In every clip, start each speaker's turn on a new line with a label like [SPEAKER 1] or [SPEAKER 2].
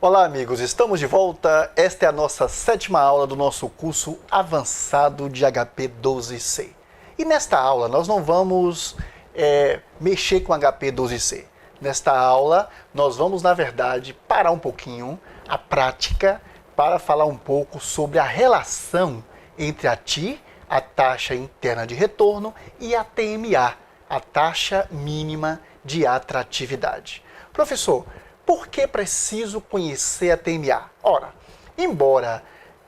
[SPEAKER 1] Olá amigos, estamos de volta. Esta é a nossa 7ª aula do nosso curso avançado de HP 12C. E nesta aula nós não vamos mexer com HP 12C. Nesta aula nós vamos, na verdade, parar um pouquinho a prática para falar um pouco sobre a relação entre a TIR, a taxa interna de retorno, e a TMA, a taxa mínima de atratividade. Professor, por que preciso conhecer a TMA? Ora, embora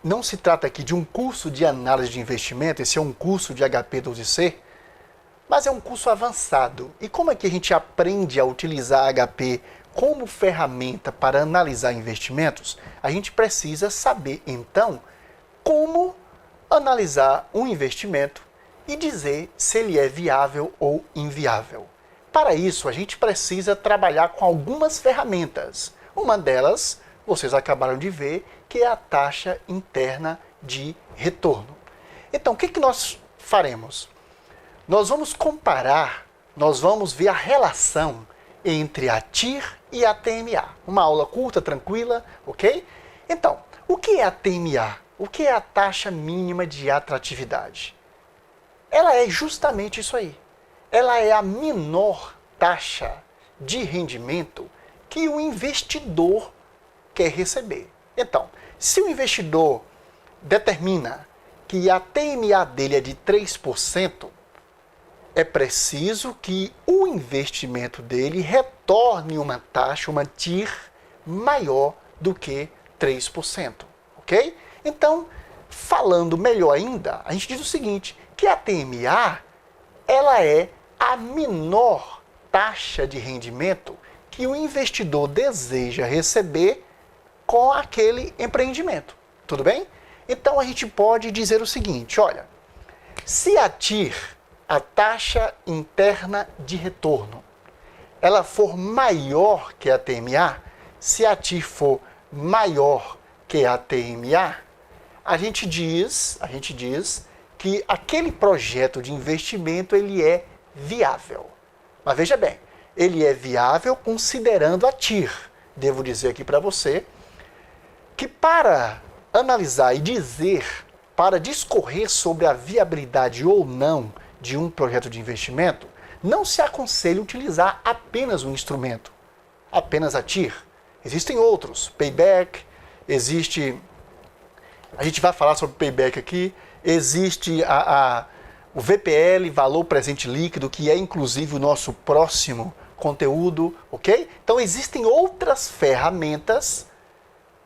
[SPEAKER 1] não se trate aqui de um curso de análise de investimento, esse é um curso de HP 12C, mas é um curso avançado. E como é que a gente aprende a utilizar HP como ferramenta para analisar investimentos? A gente precisa saber, então, como analisar um investimento e dizer se ele é viável ou inviável. Para isso, a gente precisa trabalhar com algumas ferramentas. Uma delas, vocês acabaram de ver, que é a taxa interna de retorno. Então, o que nós faremos? Nós vamos comparar, nós vamos ver a relação entre a TIR e a TMA. Uma aula curta, tranquila, ok? Então, o que é a TMA? O que é a taxa mínima de atratividade? Ela é justamente isso aí. Ela é a menor taxa de rendimento que o investidor quer receber. Então, se o investidor determina que a TMA dele é de 3%, é preciso que o investimento dele retorne uma taxa, uma TIR, maior do que 3%, ok? Então, falando melhor ainda, a gente diz o seguinte, que a TMA, ela é a menor taxa de rendimento que o investidor deseja receber com aquele empreendimento. Tudo bem? Então a gente pode dizer o seguinte, olha, se a TIR, a taxa interna de retorno, ela for maior que a TMA, se a TIR for maior que a TMA, a gente diz que aquele projeto de investimento ele é viável. Mas veja bem, ele é viável considerando a TIR. Devo dizer aqui para você que para analisar e dizer, para discorrer sobre a viabilidade ou não de um projeto de investimento, não se aconselha utilizar apenas um instrumento, apenas a TIR. Existem outros, payback, a gente vai falar sobre payback aqui, existe o VPL, valor presente líquido, que é inclusive o nosso próximo conteúdo, ok? Então existem outras ferramentas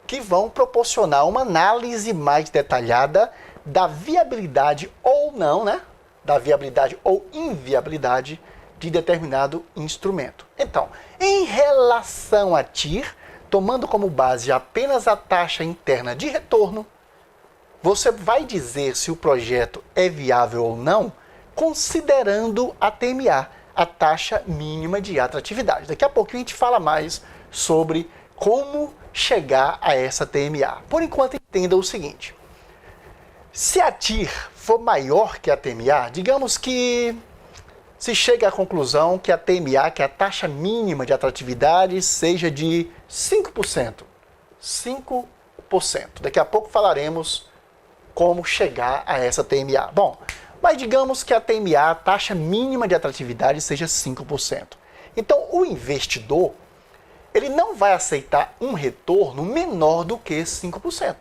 [SPEAKER 1] que vão proporcionar uma análise mais detalhada da viabilidade ou não, né? Da viabilidade ou inviabilidade de determinado instrumento. Então, em relação a TIR, tomando como base apenas a taxa interna de retorno, você vai dizer se o projeto é viável ou não, considerando a TMA, a taxa mínima de atratividade. Daqui a pouco a gente fala mais sobre como chegar a essa TMA. Por enquanto, entenda o seguinte. Se a TIR for maior que a TMA, digamos que se chega à conclusão que a TMA, que é a taxa mínima de atratividade, seja de 5%. 5%. Daqui a pouco falaremos como chegar a essa TMA. Bom, mas digamos que a TMA, a taxa mínima de atratividade, seja 5%. Então, o investidor, ele não vai aceitar um retorno menor do que 5%.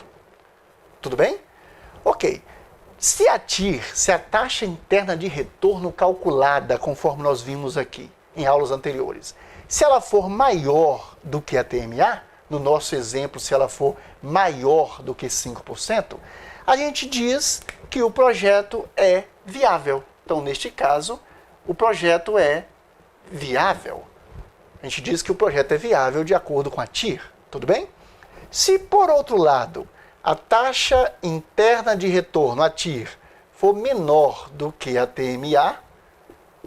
[SPEAKER 1] Tudo bem? Ok. Se a TIR, se a taxa interna de retorno calculada, conforme nós vimos aqui em aulas anteriores, se ela for maior do que a TMA, no nosso exemplo, se ela for maior do que 5%, a gente diz que o projeto é viável. Então, neste caso, o projeto é viável. A gente diz que o projeto é viável de acordo com a TIR. Tudo bem? Se, por outro lado, a taxa interna de retorno, a TIR, for menor do que a TMA,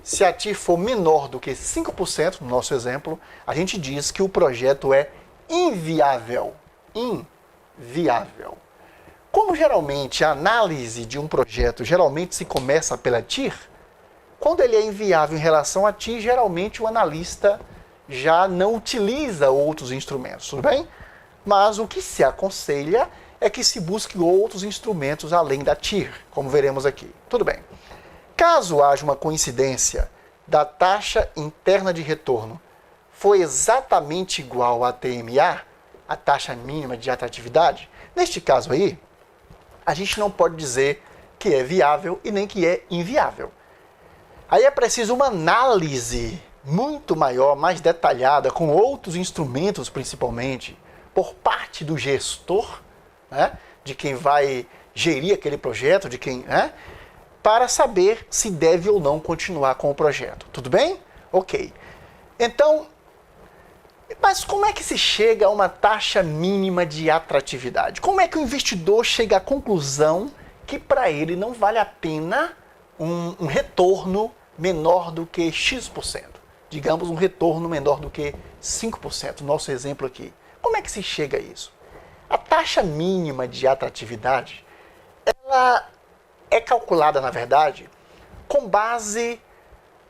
[SPEAKER 1] se a TIR for menor do que 5%, no nosso exemplo, a gente diz que o projeto é inviável. Inviável. Como geralmente a análise de um projeto geralmente se começa pela TIR, quando ele é inviável em relação à TIR, geralmente o analista já não utiliza outros instrumentos, tudo bem? Mas o que se aconselha é que se busque outros instrumentos além da TIR, como veremos aqui. Tudo bem. Caso haja uma coincidência da taxa interna de retorno for exatamente igual à TMA, a taxa mínima de atratividade, neste caso aí, a gente não pode dizer que é viável e nem que é inviável. Aí é preciso uma análise muito maior, mais detalhada, com outros instrumentos principalmente, por parte do gestor, né, de quem vai gerir aquele projeto, de quem, né, para saber se deve ou não continuar com o projeto. Tudo bem? Ok. Então, mas como é que se chega a uma taxa mínima de atratividade? Como é que o investidor chega à conclusão que para ele não vale a pena um retorno menor do que X%? Digamos um retorno menor do que 5%, nosso exemplo aqui. Como é que se chega a isso? A taxa mínima de atratividade, ela é calculada, na verdade, com base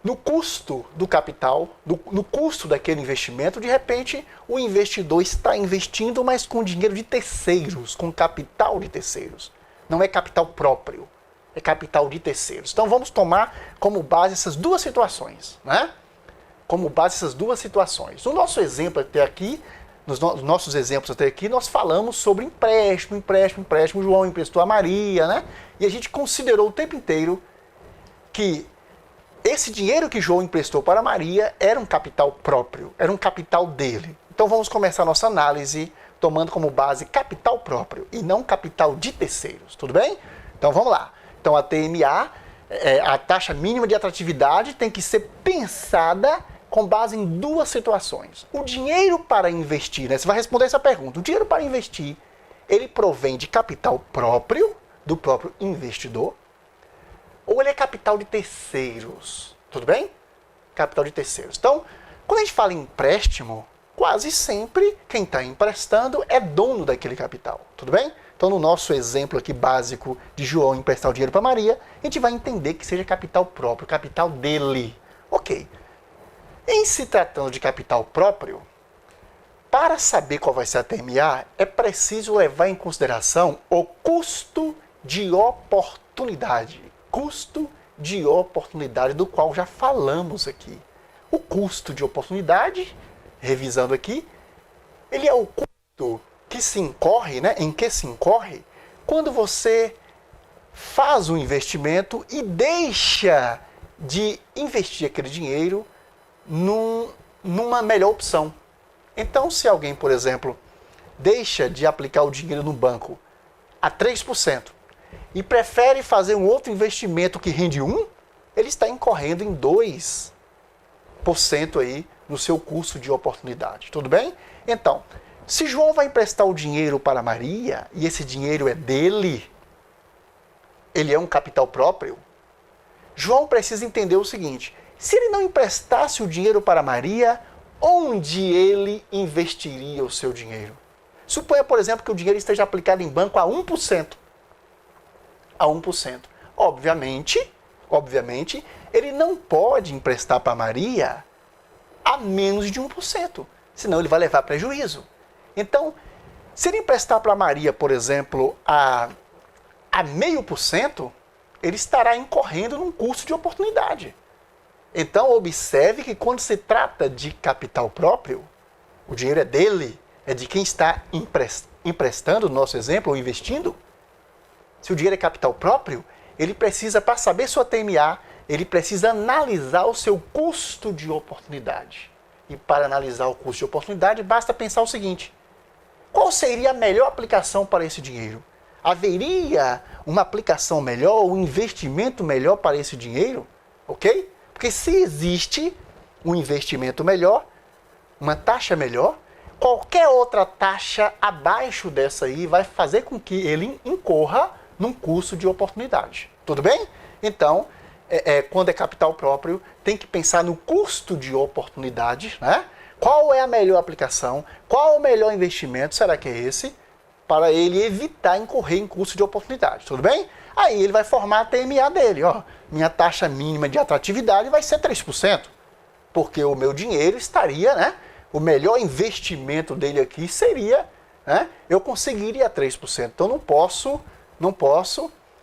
[SPEAKER 1] no custo do capital, no custo daquele investimento. De repente, o investidor está investindo, mas com dinheiro de terceiros, com capital de terceiros. Não é capital próprio, é capital de terceiros. Então vamos tomar como base essas duas situações, né? Como base essas duas situações. No nosso exemplo até aqui, nos nossos exemplos até aqui, nós falamos sobre empréstimo. João emprestou a Maria, né? E a gente considerou o tempo inteiro que esse dinheiro que João emprestou para Maria era um capital próprio, era um capital dele. Então vamos começar a nossa análise tomando como base capital próprio e não capital de terceiros, tudo bem? Então vamos lá. Então a TMA, a taxa mínima de atratividade, tem que ser pensada com base em duas situações. O dinheiro para investir, né? Você vai responder essa pergunta. O dinheiro para investir, ele provém de capital próprio, do próprio investidor, ou ele é capital de terceiros? Tudo bem? Capital de terceiros. Então, quando a gente fala em empréstimo, quase sempre quem está emprestando é dono daquele capital. Tudo bem? Então, no nosso exemplo aqui básico de João emprestar o dinheiro para Maria, a gente vai entender que seja capital próprio, capital dele. Ok. Em se tratando de capital próprio, para saber qual vai ser a TMA, é preciso levar em consideração o custo de oportunidade. Custo de oportunidade, do qual já falamos aqui. O custo de oportunidade, revisando aqui, ele é o custo que se incorre, né, em que se incorre quando você faz um investimento e deixa de investir aquele dinheiro numa melhor opção. Então, se alguém, por exemplo, deixa de aplicar o dinheiro no banco a 3% e prefere fazer um outro investimento que rende 1%, ele está incorrendo em 2% aí no seu custo de oportunidade. Tudo bem? Então, se João vai emprestar o dinheiro para Maria e esse dinheiro é dele, ele é um capital próprio, João precisa entender o seguinte: se ele não emprestasse o dinheiro para Maria, onde ele investiria o seu dinheiro? Suponha, por exemplo, que o dinheiro esteja aplicado em banco a 1%. A 1%. Obviamente, ele não pode emprestar para Maria a menos de 1%, senão ele vai levar prejuízo. Então, se ele emprestar para Maria, por exemplo, a 0,5%, ele estará incorrendo num custo de oportunidade. Então, observe que quando se trata de capital próprio, o dinheiro é dele, é de quem está emprestando, no nosso exemplo, ou investindo. Se o dinheiro é capital próprio, ele precisa, para saber sua TMA, ele precisa analisar o seu custo de oportunidade. E para analisar o custo de oportunidade, basta pensar o seguinte: qual seria a melhor aplicação para esse dinheiro? Haveria uma aplicação melhor, um investimento melhor para esse dinheiro? Ok? Porque se existe um investimento melhor, uma taxa melhor, qualquer outra taxa abaixo dessa aí vai fazer com que ele incorra num custo de oportunidade. Tudo bem? Então, quando é capital próprio, tem que pensar no custo de oportunidade, né? Qual é a melhor aplicação? Qual é o melhor investimento? Será que é esse? Para ele evitar incorrer em custo de oportunidade. Tudo bem? Aí ele vai formar a TMA dele. Ó, minha taxa mínima de atratividade vai ser 3%. Porque o meu dinheiro estaria, né? O melhor investimento dele aqui seria né, eu conseguiria 3%. Então não posso,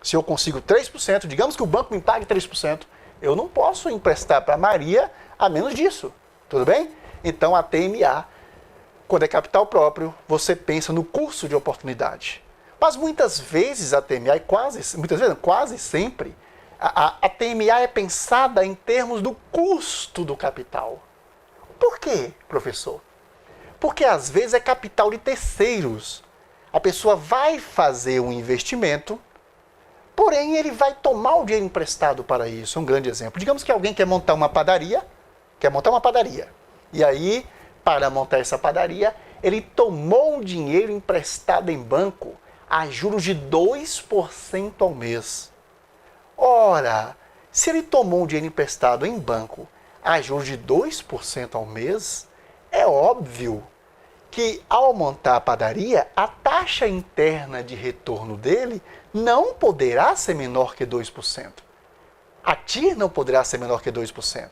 [SPEAKER 1] se eu consigo 3%, digamos que o banco me pague 3%, eu não posso emprestar para Maria a menos disso. Tudo bem? Então a TMA, quando é capital próprio, você pensa no custo de oportunidade. Mas muitas vezes a TMA, quase sempre, a TMA é pensada em termos do custo do capital. Por quê, professor? Porque às vezes é capital de terceiros. A pessoa vai fazer um investimento, porém ele vai tomar o dinheiro emprestado para isso. Um grande exemplo. Digamos que alguém quer montar uma padaria. E aí, para montar essa padaria, ele tomou um dinheiro emprestado em banco a juros de 2% ao mês. Ora, se ele tomou um dinheiro emprestado em banco a juros de 2% ao mês, é óbvio que ao montar a padaria, a taxa interna de retorno dele não poderá ser menor que 2%. A TIR não poderá ser menor que 2%.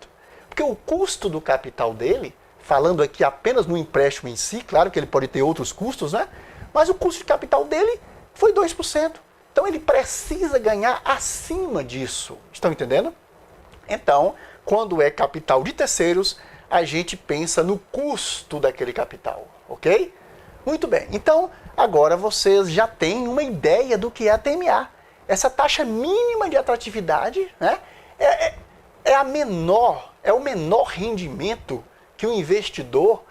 [SPEAKER 1] Porque o custo do capital dele, falando aqui apenas no empréstimo em si, claro que ele pode ter outros custos, né? Mas o custo de capital dele foi 2%. Então ele precisa ganhar acima disso. Estão entendendo? Então, quando é capital de terceiros, a gente pensa no custo daquele capital, ok? Muito bem. Então, agora vocês já têm uma ideia do que é a TMA. Essa taxa mínima de atratividade, né, é o menor rendimento que o investidor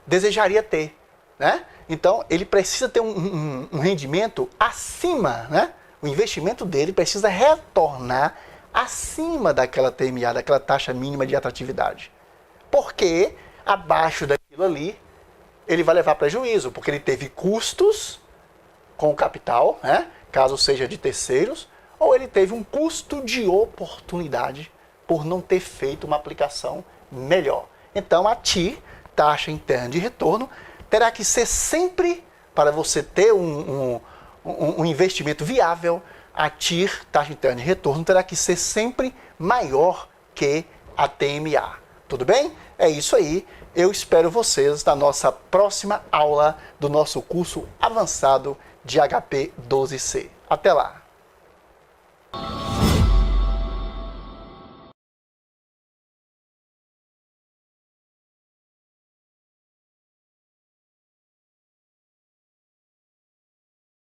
[SPEAKER 1] desejaria ter, né? Então, ele precisa ter um rendimento acima, né? O investimento dele precisa retornar acima daquela TMA, daquela taxa mínima de atratividade. Porque abaixo daquilo ali, ele vai levar prejuízo, porque ele teve custos com o capital, né? Caso seja de terceiros, ou ele teve um custo de oportunidade por não ter feito uma aplicação melhor. Então, a TIR, taxa interna de retorno, terá que ser sempre, para você ter um investimento viável, a TIR, taxa interna de retorno, terá que ser sempre maior que a TMA. Tudo bem? É isso aí. Eu espero vocês na nossa próxima aula do nosso curso avançado de HP 12C. Até lá!